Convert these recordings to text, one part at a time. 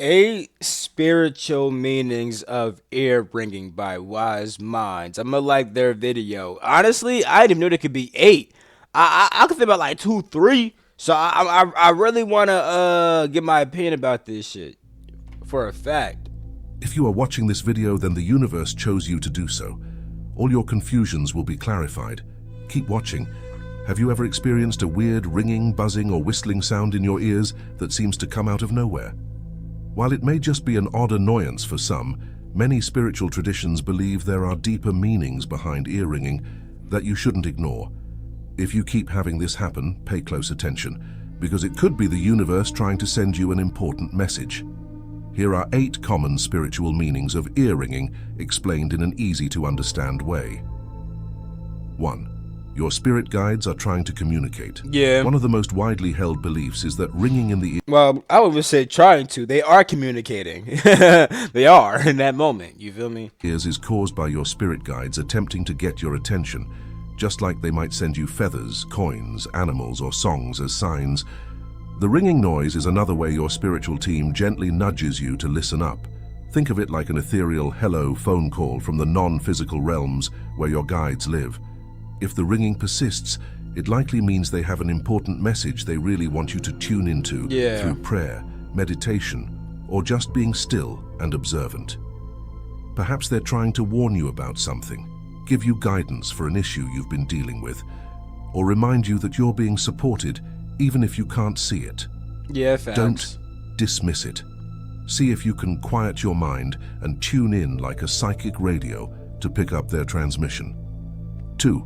Eight spiritual meanings of ear ringing by Wise Minds. I'm gonna like their video. Honestly, I didn't even know there could be eight. I could think about like two, three. So I really wanna get my opinion about this shit for a fact. If you are watching this video, then the universe chose you to do so. All your confusions will be clarified. Keep watching. Have you ever experienced a weird ringing, buzzing, or whistling sound in your ears that seems to come out of nowhere? While it may just be an odd annoyance for some, many spiritual traditions believe there are deeper meanings behind ear ringing that you shouldn't ignore. If you keep having this happen, pay close attention, because it could be the universe trying to send you an important message. Here are 8 common spiritual meanings of ear ringing, explained in an easy-to-understand way. 1. Your spirit guides are trying to communicate. Yeah. One of the most widely held beliefs is that ringing in the Well, I would say trying to. They are communicating. They are in that moment. You feel me? ears is caused by your spirit guides attempting to get your attention, just like they might send you feathers, coins, animals, or songs as signs. The ringing noise is another way your spiritual team gently nudges you to listen up. Think of it like an ethereal hello phone call from the non-physical realms where your guides live. If the ringing persists, it likely means they have an important message they really want you to tune into through prayer, meditation, or just being still and observant. Perhaps they're trying to warn you about something, give you guidance for an issue you've been dealing with, or remind you that you're being supported even if you can't see it. Yeah, facts. Don't dismiss it. See if you can quiet your mind and tune in like a psychic radio to pick up their transmission. 2.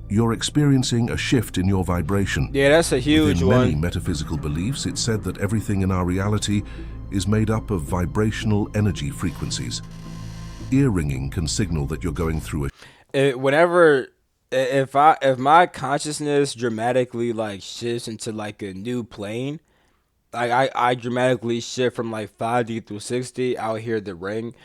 You're experiencing a shift in your vibration. Yeah, that's a huge Within one. many metaphysical beliefs, it's said that everything in our reality is made up of vibrational energy frequencies. Ear ringing can signal that you're going through Whenever if my consciousness dramatically like shifts into like a new plane, like I dramatically shift from like 5D through 60, I'll hear the ring.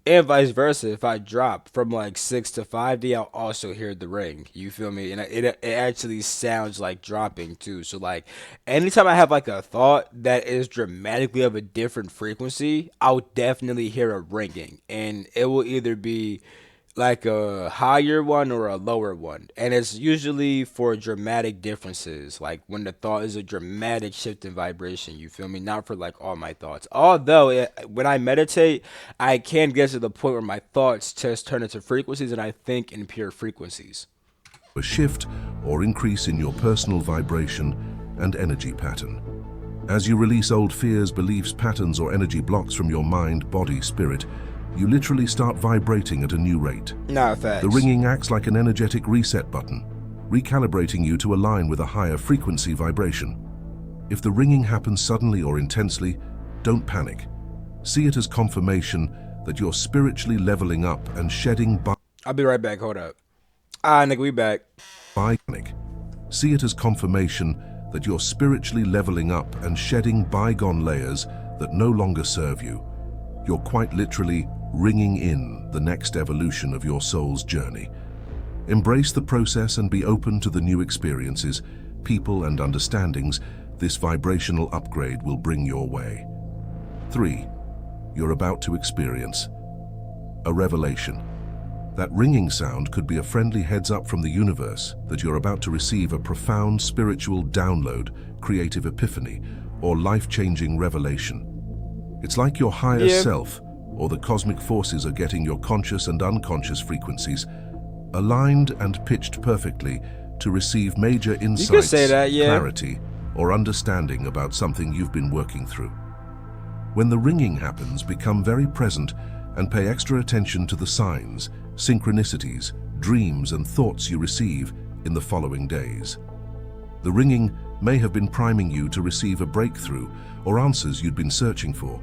And vice versa, if I drop from like 6 to 5D, I'll also hear the ring. You feel me? And it actually sounds like dropping too. So like anytime I have like a thought that is dramatically of a different frequency, I'll definitely hear a ringing. And it will either be like a higher one or a lower one. And it's usually for dramatic differences, like when the thought is a dramatic shift in vibration, you feel me? Not for like all my thoughts. Although when I meditate, I can get to the point where my thoughts just turn into frequencies and I think in pure frequencies. a shift or increase in your personal vibration and energy pattern. As you release old fears, beliefs, patterns, or energy blocks from your mind, body, spirit, you literally start vibrating at a new rate. Nah, facts. The ringing acts like an energetic reset button, recalibrating you to align with a higher frequency vibration. If the ringing happens suddenly or intensely, don't panic. See it as confirmation that you're spiritually leveling up and shedding I'll be right back. Hold up. Nigga, we back. panic. See it as confirmation that you're spiritually leveling up and shedding bygone layers that no longer serve you. You're quite literally ringing in the next evolution of your soul's journey. Embrace the process and be open to the new experiences, people, and understandings this vibrational upgrade will bring your way. 3. You're about to experience a revelation. That ringing sound could be a friendly heads-up from the universe that you're about to receive a profound spiritual download, creative epiphany, or life-changing revelation. It's like your higher self or the cosmic forces are getting your conscious and unconscious frequencies aligned and pitched perfectly to receive major insights, clarity, or understanding about something you've been working through. When the ringing happens, become very present and pay extra attention to the signs, synchronicities, dreams, and thoughts you receive in the following days. The ringing may have been priming you to receive a breakthrough or answers you'd been searching for.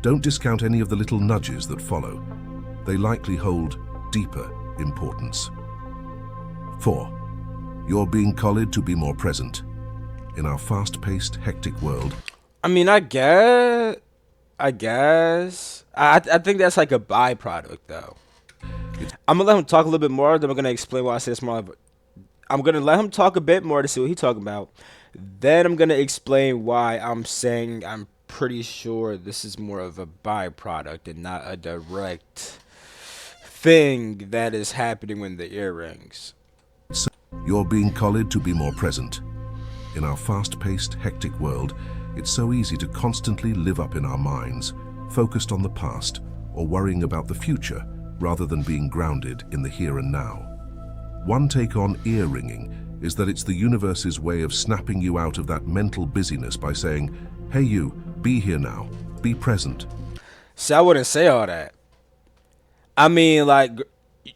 Don't discount any of the little nudges that follow. They likely hold deeper importance. 4. You're being called to be more present. In our fast-paced, hectic world, I mean, I guess. I think that's like a byproduct, though. I'm gonna let him talk a little bit more. Then I'm gonna explain why I say it's more. I'm gonna let him talk a bit more to see what he's talking about. Then I'm gonna explain why I'm saying I'm pretty sure this is more of a byproduct and not a direct thing that is happening when the ear rings. You're being collared to be more present. In our fast-paced, hectic world, it's so easy to constantly live up in our minds, focused on the past or worrying about the future rather than being grounded in the here and now. One take on ear ringing is that it's the universe's way of snapping you out of that mental busyness by saying, hey you, be here now, be present. See, I wouldn't say all that. I mean, like,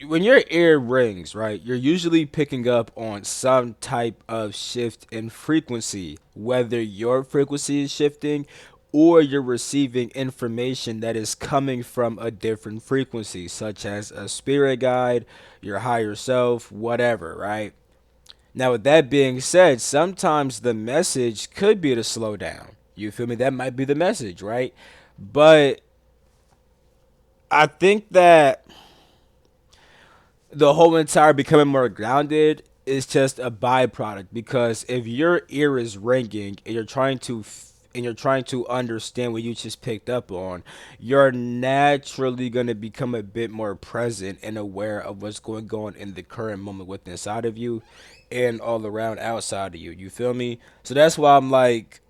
when your ear rings, right, you're usually picking up on some type of shift in frequency, whether your frequency is shifting or you're receiving information that is coming from a different frequency, such as a spirit guide, your higher self, whatever, right? Now, with that being said, sometimes the message could be to slow down. You feel me? That might be the message, right? But I think that the whole entire becoming more grounded is just a byproduct, because if your ear is ringing and you're trying to understand what you just picked up on, you're naturally going to become a bit more present and aware of what's going on in the current moment within inside of you and all around outside of you. You feel me? So that's why I'm like,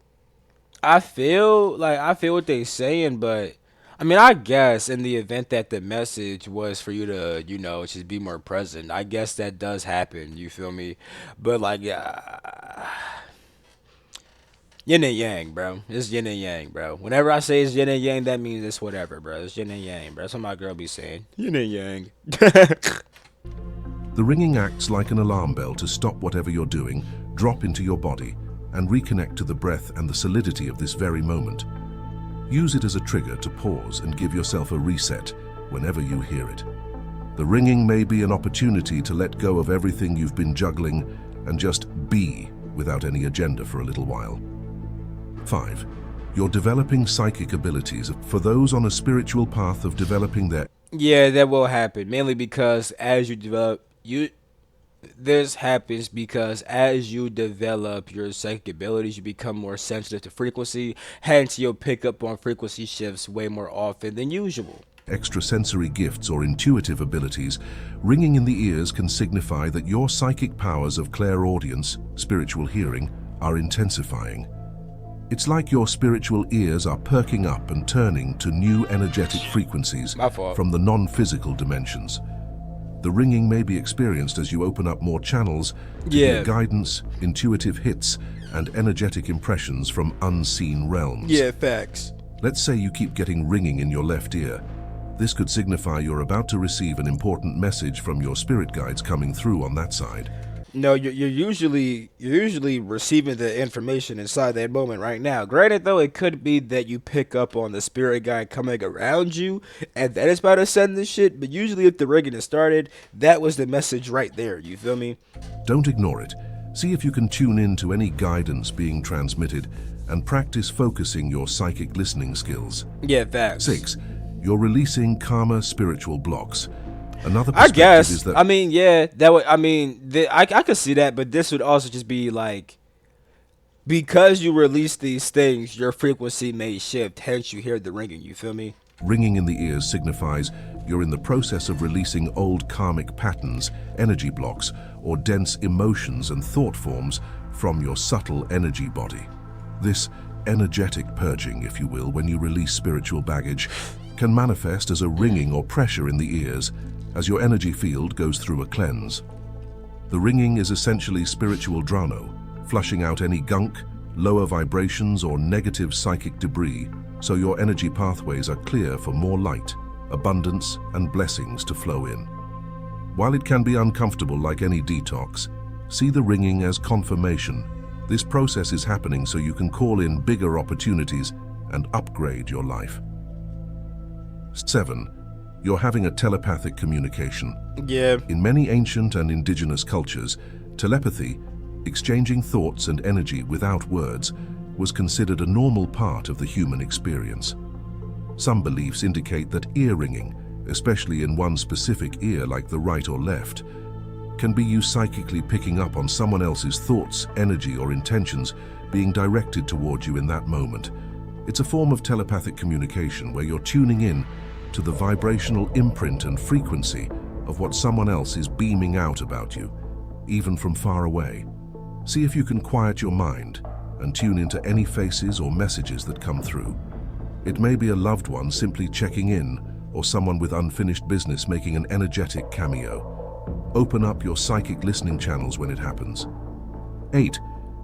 I feel what they're saying, but I mean, I guess in the event that the message was for you to, just be more present, I guess that does happen. You feel me? But like, yeah, yin and yang, bro. It's yin and yang, bro. Whenever I say it's yin and yang, that means it's whatever, bro. It's yin and yang, bro. That's what my girl be saying. Yin and yang. The ringing acts like an alarm bell to stop whatever you're doing, drop into your body, and reconnect to the breath and the solidity of this very moment. Use it as a trigger to pause and give yourself a reset whenever you hear it. The ringing may be an opportunity to let go of everything you've been juggling and just be without any agenda for a little while. 5. You're developing psychic abilities for those on a spiritual path of developing their... Yeah, that will happen. Mainly because as you develop, this happens because as you develop your psychic abilities, you become more sensitive to frequency. Hence, you'll pick up on frequency shifts way more often than usual. Extrasensory gifts or intuitive abilities. Ringing in the ears can signify that your psychic powers of clairaudience, spiritual hearing, are intensifying. It's like your spiritual ears are perking up and turning to new energetic frequencies from the non-physical dimensions. The ringing may be experienced as you open up more channels to hear guidance, intuitive hits, and energetic impressions from unseen realms. Yeah, facts. Let's say you keep getting ringing in your left ear. This could signify you're about to receive an important message from your spirit guides coming through on that side. No, you're usually receiving the information inside that moment right now. Granted, though, it could be that you pick up on the spirit guide coming around you, and that is about to send this shit. But usually, if the ringing is started, that was the message right there. You feel me? Don't ignore it. See if you can tune in to any guidance being transmitted, and practice focusing your psychic listening skills. Yeah, facts. 6. You're releasing karma spiritual blocks. Another I perspective guess. is that... I mean, yeah, that would. I mean, I could see that, but this would also just be like, because you release these things, your frequency may shift. Hence, you hear the ringing. You feel me? Ringing in the ears signifies you're in the process of releasing old karmic patterns, energy blocks, or dense emotions and thought forms from your subtle energy body. This energetic purging, if you will, when you release spiritual baggage, can manifest as a ringing or pressure in the ears as your energy field goes through a cleanse. The ringing is essentially spiritual Drano, flushing out any gunk, lower vibrations, or negative psychic debris, so your energy pathways are clear for more light, abundance, and blessings to flow in. While it can be uncomfortable like any detox, see the ringing as confirmation. This process is happening so you can call in bigger opportunities and upgrade your life. 7. You're having a telepathic communication. Yeah. In many ancient and indigenous cultures, telepathy, exchanging thoughts and energy without words, was considered a normal part of the human experience. Some beliefs indicate that ear ringing, especially in one specific ear like the right or left, can be you psychically picking up on someone else's thoughts, energy, or intentions being directed toward you in that moment. It's a form of telepathic communication where you're tuning in to the vibrational imprint and frequency of what someone else is beaming out about you, even from far away. See if you can quiet your mind and tune into any faces or messages that come through. It may be a loved one simply checking in, or someone with unfinished business making an energetic cameo. Open up your psychic listening channels when it happens. 8.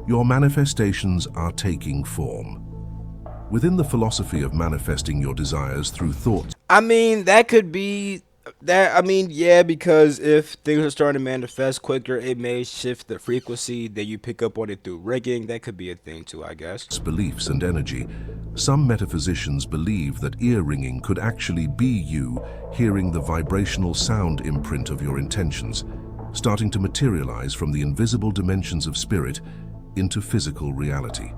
Your manifestations are taking form. Within the philosophy of manifesting your desires through thoughts, I mean, that could be that. I mean, yeah, because if things are starting to manifest quicker, it may shift the frequency that you pick up on it through rigging. That could be a thing too, I guess. beliefs, and energy, some metaphysicians believe that ear ringing could actually be you hearing the vibrational sound imprint of your intentions, starting to materialize from the invisible dimensions of spirit into physical reality.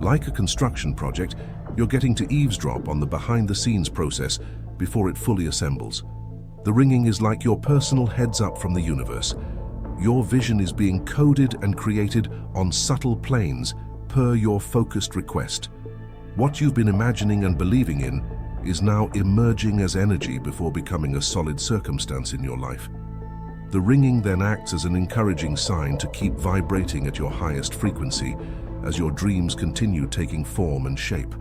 Like a construction project, you're getting to eavesdrop on the behind-the-scenes process before it fully assembles. The ringing is like your personal heads-up from the universe. Your vision is being coded and created on subtle planes per your focused request. What you've been imagining and believing in is now emerging as energy before becoming a solid circumstance in your life. The ringing then acts as an encouraging sign to keep vibrating at your highest frequency as your dreams continue taking form and shape.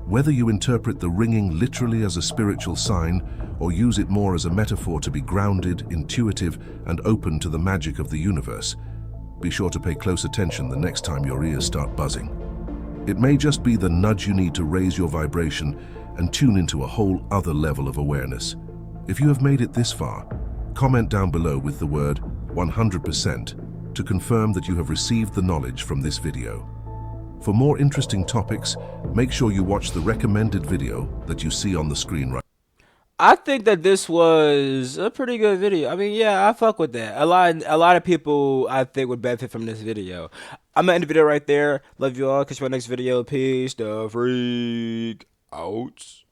Whether you interpret the ringing literally as a spiritual sign or use it more as a metaphor to be grounded, intuitive, and open to the magic of the universe, be sure to pay close attention the next time your ears start buzzing. It may just be the nudge you need to raise your vibration and tune into a whole other level of awareness. If you have made it this far, comment down below with the word 100% to confirm that you have received the knowledge from this video. For more interesting topics, make sure you watch the recommended video that you see on the screen right. I think that this was a pretty good video. I mean, yeah, I fuck with that. A lot of people I think would benefit from this video. I'm gonna end the video right there. Love you all. Catch you on my next video. Peace. The freak out.